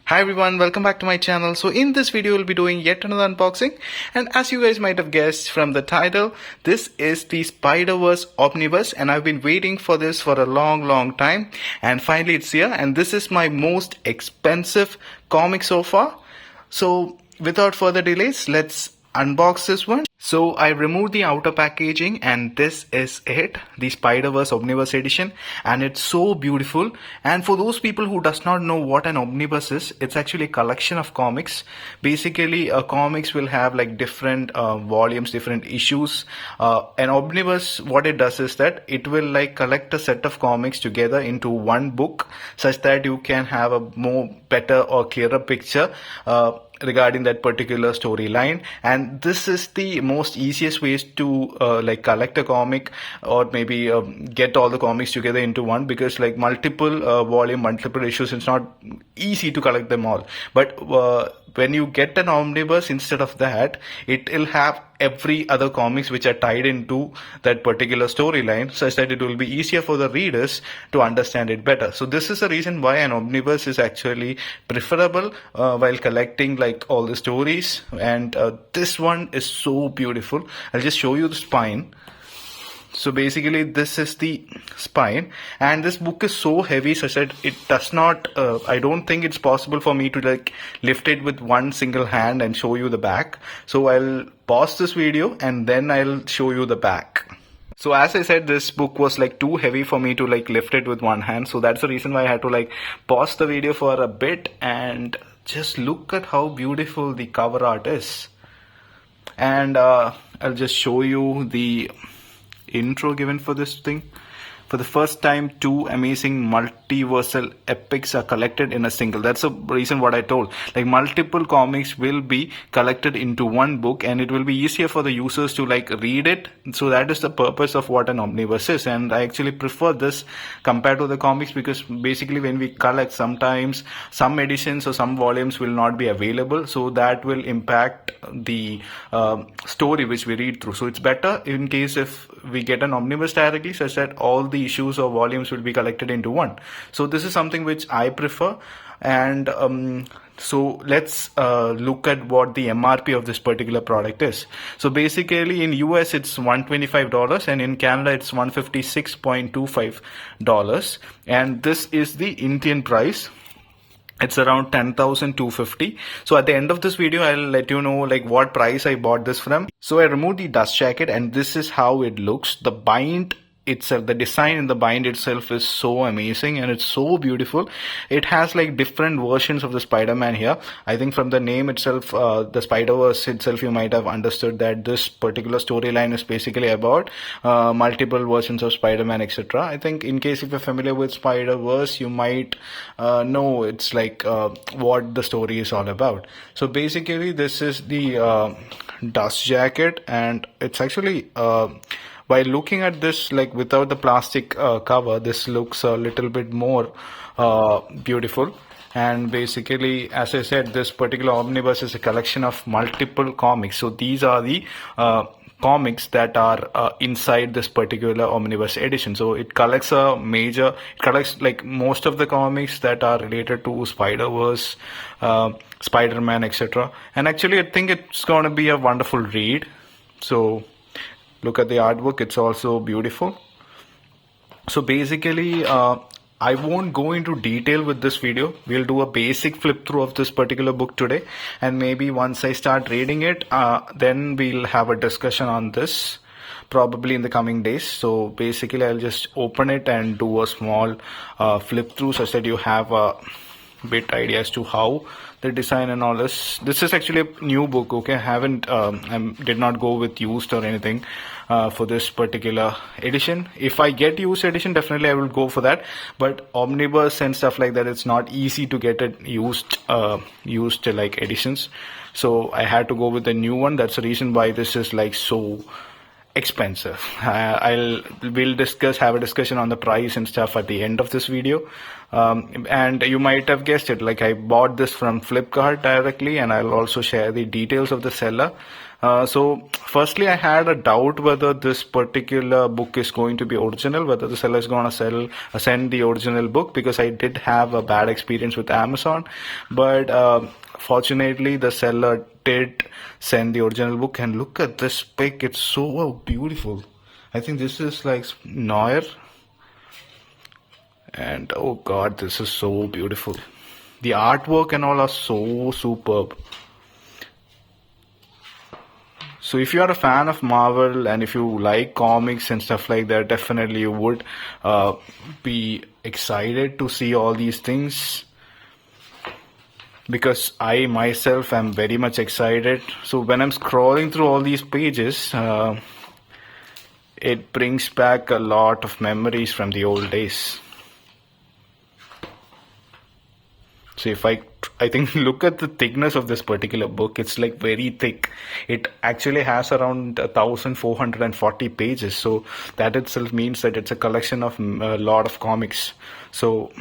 Hi everyone, welcome back to my channel. So in this video we'll be doing yet another unboxing, and as you guys might have guessed from the title, this is the Spider-Verse Omnibus, and I've been waiting for this for a long time, and finally it's here. And this is my most expensive comic so far. So without further delays, let's unbox this one. So I removed the outer packaging, and this is it, the Spider-Verse Omnibus edition, and it's so beautiful. And for those people who does not know what an omnibus is, it's actually a collection of comics. Basically, comics will have like different volumes, different issues. An omnibus, what it does is that it will like collect a set of comics together into one book, such that you can have a more better or clearer picture regarding that particular storyline. And this is the most easiest ways to like collect a comic, or maybe get all the comics together into one, because like multiple volume, multiple issues, it's not easy to collect them all. But when you get an omnibus, instead of that, it will have every other comics which are tied into that particular storyline, such that it will be easier for the readers to understand it better. So this is the reason why an omnibus is actually preferable while collecting like all the stories. And this one is so beautiful. I'll just show you the spine. So basically this is the spine, and this book is so heavy such that it does not, I don't think it's possible for me to like lift it with one single hand and show you the back. So I'll pause this video and then I'll show you the back. So as I said, this book was like too heavy for me to like lift it with one hand. So that's the reason why I had to like pause the video for a bit, and just look at how beautiful the cover art is. And I'll just show you the intro given for this thing. For the first time, two amazing multiversal epics are collected in a single. That's the reason what I told. Like multiple comics will be collected into one book, and it will be easier for the users to like read it. So that is the purpose of what an omnibus is. And I actually prefer this compared to the comics, because basically when we collect, sometimes some editions or some volumes will not be available. So that will impact the story which we read through. So it's better in case if we get an omnibus directly, such that all the issues or volumes will be collected into one. So this is something which I prefer. And so let's look at what the MRP of this particular product is. So basically in US it's $125, and in Canada it's $156.25, and this is the Indian price. It's around 10,250. So at the end of this video, I'll let you know like what price I bought this from. So I removed the dust jacket, and this is how it looks. The bind itself, the design in the bind itself is so amazing, and it's so beautiful. It has like different versions of the Spider-Man here. I think from the name itself, the Spider-Verse itself, you might have understood that this particular storyline is basically about multiple versions of Spider-Man, etc. I think in case if you're familiar with Spider-Verse, you might know it's like what the story is all about. So basically this is the dust jacket, and it's actually by looking at this like without the plastic cover, this looks a little bit more beautiful. And basically, as I said, this particular omnibus is a collection of multiple comics. So these are the comics that are inside this particular omnibus edition. So it collects like most of the comics that are related to Spider-Verse, Spider-Man, etc. And actually I think it's going to be a wonderful read. So look at the artwork, it's also beautiful. So basically I won't go into detail with this video. We'll do a basic flip through of this particular book today, and maybe once I start reading it, then we'll have a discussion on this probably in the coming days. So basically I'll just open it and do a small flip through, such that you have a bit idea as to how the design and all this. This is actually a new book, okay? I did not go with used or anything for this particular edition. If I get used edition, definitely I will go for that. But omnibus and stuff like that, it's not easy to get it used like editions. So I had to go with the new one. That's the reason why this is like so expensive. We'll have a discussion on the price and stuff at the end of this video. And you might have guessed it, like I bought this from Flipkart directly, and I'll also share the details of the seller So firstly, I had a doubt whether this particular book is going to be original, whether the seller is going to send the original book, because I did have a bad experience with Amazon. But fortunately, the seller did send the original book, and look at this pic. It's so beautiful. I think this is like NOIR. And oh god, this is so beautiful. The artwork and all are so superb. So if you are a fan of Marvel and if you like comics and stuff like that, definitely you would be excited to see all these things, because I myself am very much excited. So when I'm scrolling through all these pages, it brings back a lot of memories from the old days. So if I think look at the thickness of this particular book, it's like very thick. It actually has around 1,440 pages. So that itself means that it's a collection of a lot of comics. So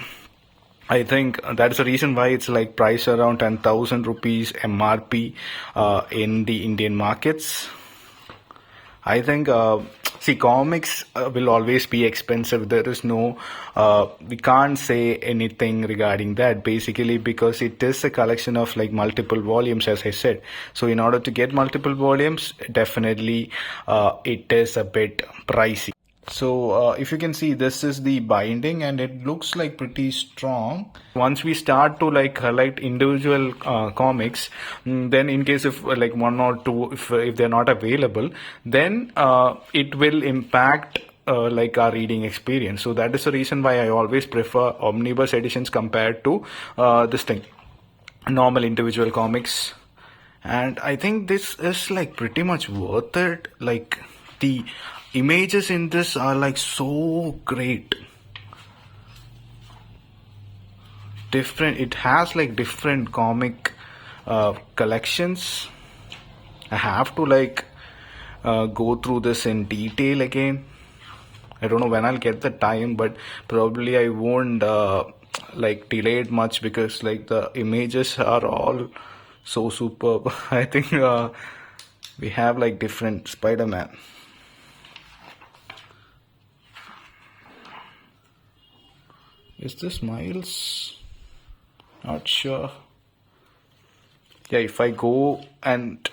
I think that is the reason why it's like priced around 10,000 rupees MRP in the Indian markets. I think, see, comics will always be expensive. There is no, we can't say anything regarding that, basically, because it is a collection of like multiple volumes, as I said. So in order to get multiple volumes, definitely it is a bit pricey. So if you can see, this is the binding and it looks like pretty strong. Once we start to like highlight individual comics, then in case if like one or two, if they're not available, then it will impact like our reading experience. So that is the reason why I always prefer omnibus editions compared to this thing, normal individual comics. And I think this is like pretty much worth it. Like the images in this are like so great. It has like different comic collections. I have to like go through this in detail again. I don't know when I'll get the time, but probably I won't like delay it much, because like the images are all so superb. I think we have like different Spider-Man. Is this Miles? Not sure. Yeah, if I go and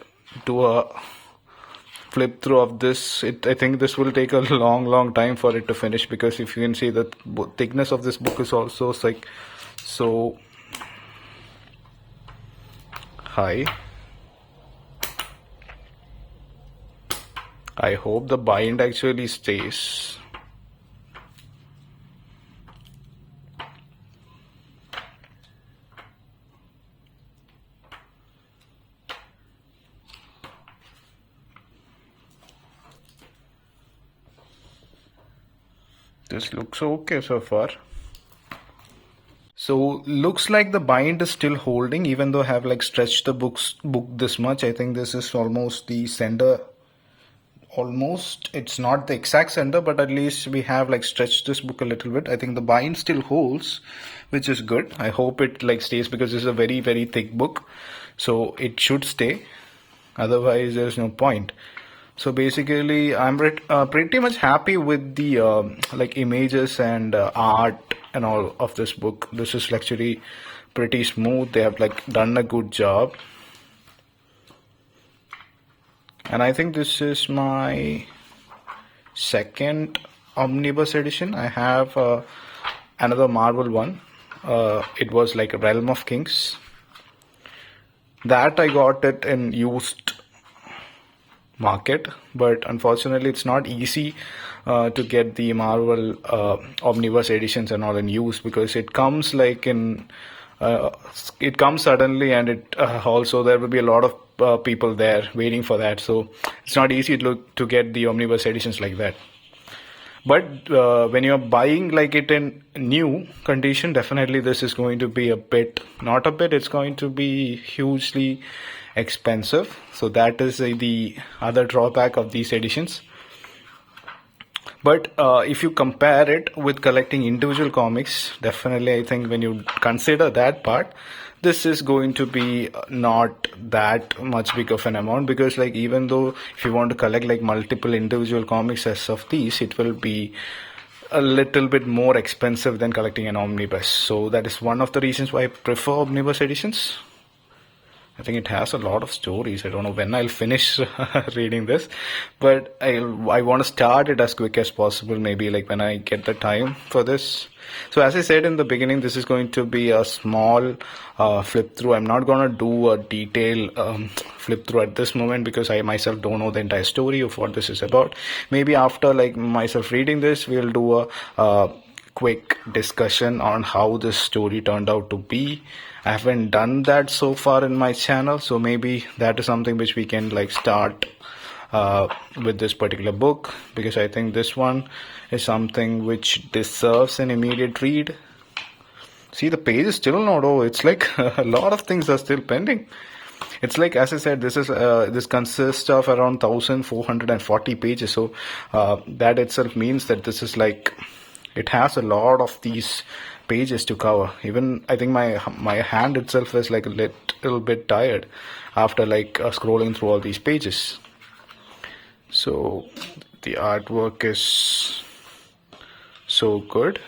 do a flip through of this, I think this will take a long time for it to finish, because if you can see, the thickness of this book is also like so high. I hope the bind actually stays. This looks okay so far. So looks like the bind is still holding, even though I have like stretched the book this much. I think this is almost the center. Almost, it's not the exact center, but at least we have like stretched this book a little bit. I think the bind still holds, which is good. I hope it like stays, because this is a very thick book, so it should stay. Otherwise, there's no point. So basically, I'm pretty much happy with the like images and art and all of this book. This is actually pretty smooth. They have like done a good job. And I think this is my second omnibus edition. I have another Marvel one. It was like a Realm of Kings. That I got it in used market, but unfortunately it's not easy to get the Marvel omnibus editions and all in use, because it comes like in it comes suddenly, and it also there will be a lot of people there waiting for that, so it's not easy to get the omnibus editions like that. But when you're buying like it in new condition, definitely this is going to be it's going to be hugely expensive. So that is the other drawback of these editions. But if you compare it with collecting individual comics, definitely I think when you consider that part, this is going to be not that much big of an amount, because like even though if you want to collect like multiple individual comics as of these, it will be a little bit more expensive than collecting an omnibus. So that is one of the reasons why I prefer omnibus editions. I think it has a lot of stories. I don't know when I'll finish reading this, but I want to start it as quick as possible, maybe like when I get the time for this. So as I said in the beginning, this is going to be a small flip through. I'm not going to do a detailed flip through at this moment, because I myself don't know the entire story of what this is about. Maybe after like myself reading this, we'll do a quick discussion on how this story turned out to be. I haven't done that so far in my channel, so maybe that is something which we can like start with this particular book, because I think this one is something which deserves an immediate read. See, the page is still not over. It's like a lot of things are still pending. It's like, as I said, this consists of around 1440 pages, so that itself means that this is like, it has a lot of these pages to cover. Even I think my hand itself is like a little bit tired after like scrolling through all these pages. So the artwork is so good.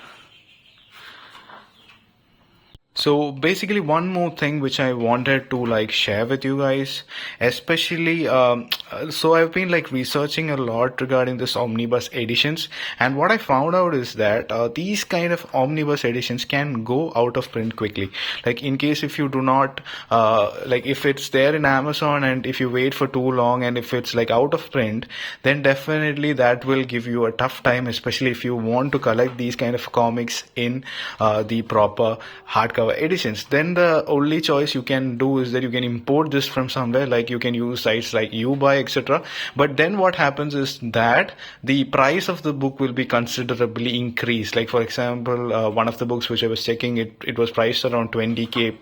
So basically one more thing which I wanted to like share with you guys, especially so I've been like researching a lot regarding this omnibus editions, and what I found out is that these kind of omnibus editions can go out of print quickly. Like in case if you do not like if it's there in Amazon and if you wait for too long and if it's like out of print, then definitely that will give you a tough time, especially if you want to collect these kind of comics in the proper hardcover editions. Then the only choice you can do is that you can import this from somewhere, like you can use sites like ubuy, etc. But then what happens is that the price of the book will be considerably increased. Like for example, one of the books which I was checking, it was priced around 20k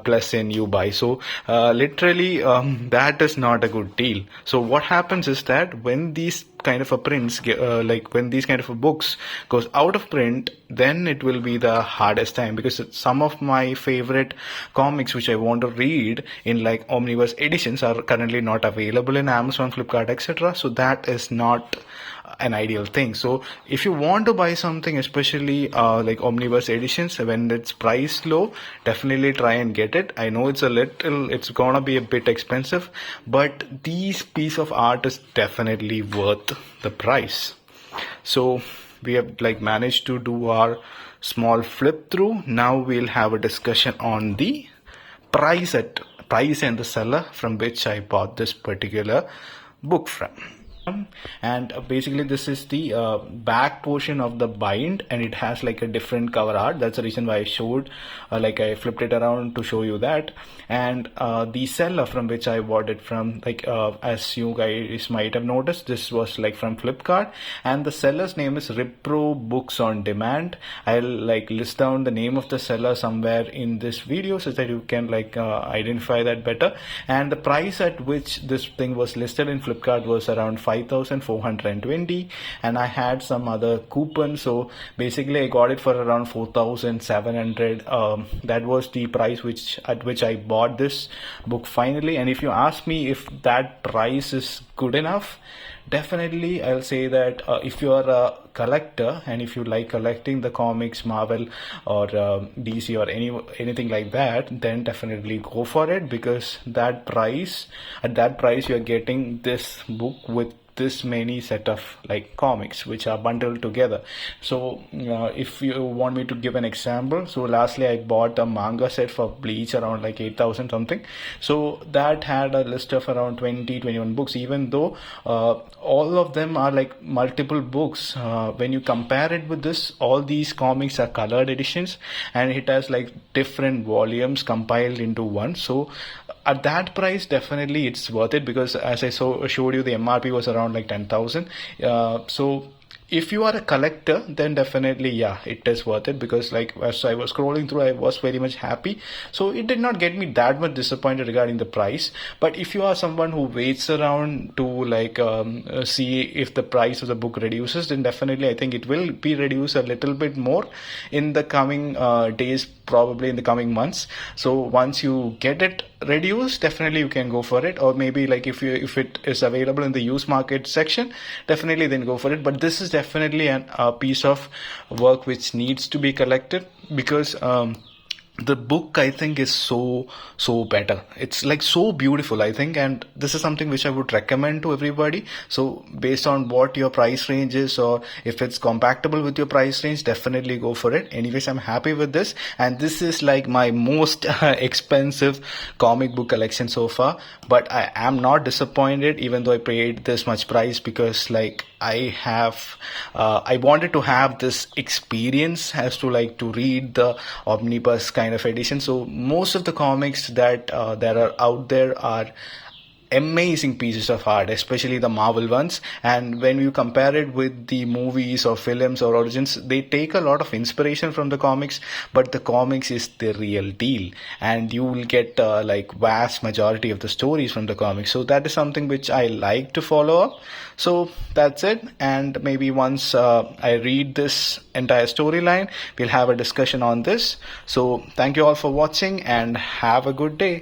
plus in ubuy. So literally that is not a good deal. So what happens is that when these kind of a prints like when these kind of a books goes out of print, then it will be the hardest time, because some of my favorite comics which I want to read in like omnibus editions are currently not available in Amazon, Flipkart, etc. So that is not an ideal thing. So if you want to buy something, especially like omnibus editions, when it's priced low, definitely try and get it. I know it's gonna be a bit expensive, but these piece of art is definitely worth the price. So we have like managed to do our small flip through. Now we'll have a discussion on the price and the seller from which I bought this particular book from. And basically this is the back portion of the bind, and it has like a different cover art. That's the reason why I showed like I flipped it around to show you that. And the seller from which I bought it from, like as you guys might have noticed, this was like from Flipkart, and the seller's name is Ripro Books on Demand. I'll like list down the name of the seller somewhere in this video so that you can like identify that better. And the price at which this thing was listed in Flipkart was around 5,420, and I had some other coupon, so basically I got it for around 4,700. That was the price at which I bought this book finally. And if you ask me if that price is good enough, definitely I'll say that if you are a collector and if you like collecting the comics, Marvel or DC or anything like that, then definitely go for it, because at that price you are getting this book with this many set of like comics which are bundled together. So if you want me to give an example, so lastly I bought a manga set for Bleach around like 8,000 something. So that had a list of around 21 books, even though all of them are like multiple books. When you compare it with this, all these comics are colored editions and it has like different volumes compiled into one. So at that price, definitely it's worth it, because as I showed you, the MRP was around like 10,000. So if you are a collector, then definitely, yeah, it is worth it, because like as I was scrolling through, I was very much happy. So it did not get me that much disappointed regarding the price. But if you are someone who waits around to like see if the price of the book reduces, then definitely I think it will be reduced a little bit more in the coming days, probably in the coming months. So once you get it reduced, definitely you can go for it. Or maybe like if it is available in the used market section, definitely then go for it. But this is definitely a piece of work which needs to be collected, because the book, I think, is so better. It's like so beautiful, I think, and this is something which I would recommend to everybody. So based on what your price range is, or if it's compatible with your price range, definitely go for it. Anyways, I'm happy with this, and this is like my most expensive comic book collection so far. But I am not disappointed, even though I paid this much price, because like I wanted to have this experience as to like to read the Omnibus kind of edition. So most of the comics that are out there are amazing pieces of art, especially the Marvel ones. And when you compare it with the movies or films or origins, they take a lot of inspiration from the comics, but the comics is the real deal, and you will get like vast majority of the stories from the comics. So that is something which I like to follow up. So that's it, and maybe once I read this entire storyline, we'll have a discussion on this. So thank you all for watching, and have a good day.